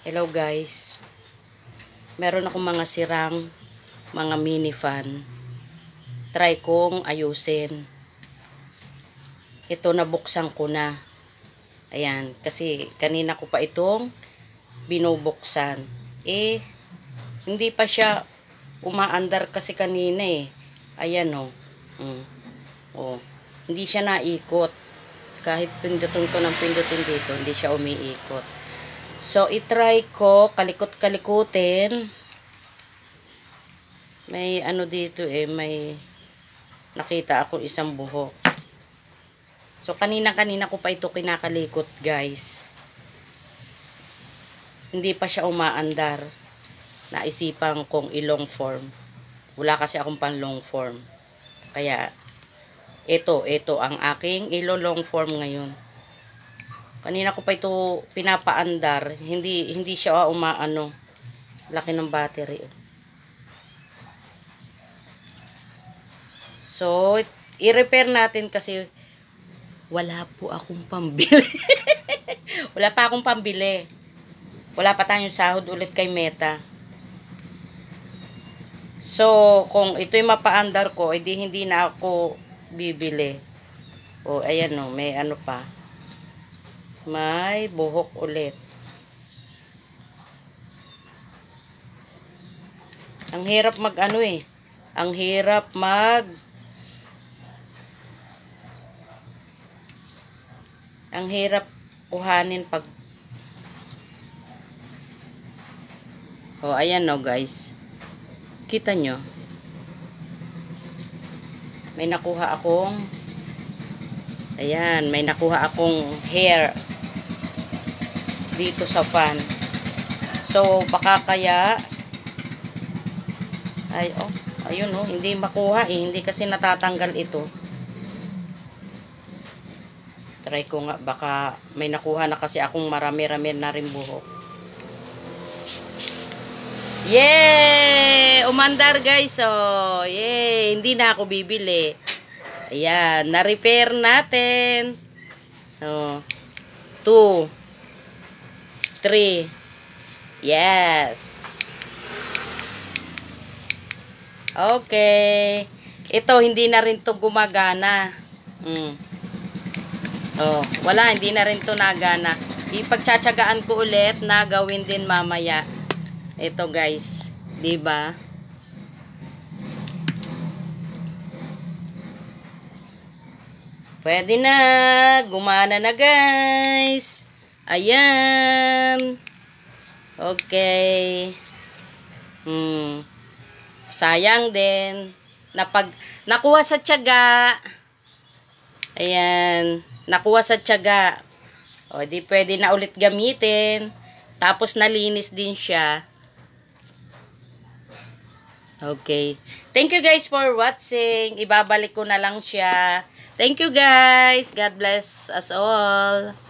Hello guys. Meron akong mga sirang mga mini fan. Try kong ayusin. Ito nabuksan ko na. Ayan, kasi kanina ko pa itong binubuksan. Hindi pa siya umaandar kasi kanina eh. Ayan oh. Oh. Hindi siya naikot. Kahit pindutin ko ng pindutin dito, hindi siya umiikot. So, itry ko, kalikot-kalikutin. May ano dito eh, may nakita ako isang buhok. So, kanina-kanina ko pa ito kinakalikot, guys. Hindi pa siya umaandar. Naisipan kong i-long form. Wala kasi akong pang long form. Kaya, ito ang aking ilo-long form ngayon. Kanina ko pa ito pinapaandar, hindi siya umaano. Laki ng battery. So, i-repair natin kasi wala po akong pambili. Wala pa akong pambili. Wala pa tayong sahod ulit kay Meta. So, kung ito'y mapaandar ko, edi hindi na ako bibili. O, ayan o, may ano pa. May buhok ulit. Ang hirap mag ano eh. Ang hirap ang hirap kuhanin pag oh, ayan no guys. Kita nyo? May nakuha akong ayan, may nakuha akong hair dito sa fan. So, baka kaya ay, oh, ayun oh, hindi makuha eh. Hindi kasi natatanggal ito. Try ko nga, baka may nakuha na kasi akong marami-rami na rin buhok. Yay! Umandar guys, oh. Yay! Hindi na ako bibili. Ayan, na-repair natin. Oh. 2 3. Yes. Okay. Ito, hindi na rin to gumagana. Oh, wala, hindi na rin to nagana. Ipagtsatsagaan ko ulit na gawin din mamaya. Ito guys, 'di ba? Pwede na, gumana na guys. Ayan. Okay. Sayang din. Nakuha sa tiyaga. Ayan. Nakuha sa tiyaga. O, di pwede na ulit gamitin. Tapos nalinis din siya. Okay. Thank you guys for watching. Ibabalik ko na lang siya. Thank you guys. God bless us all.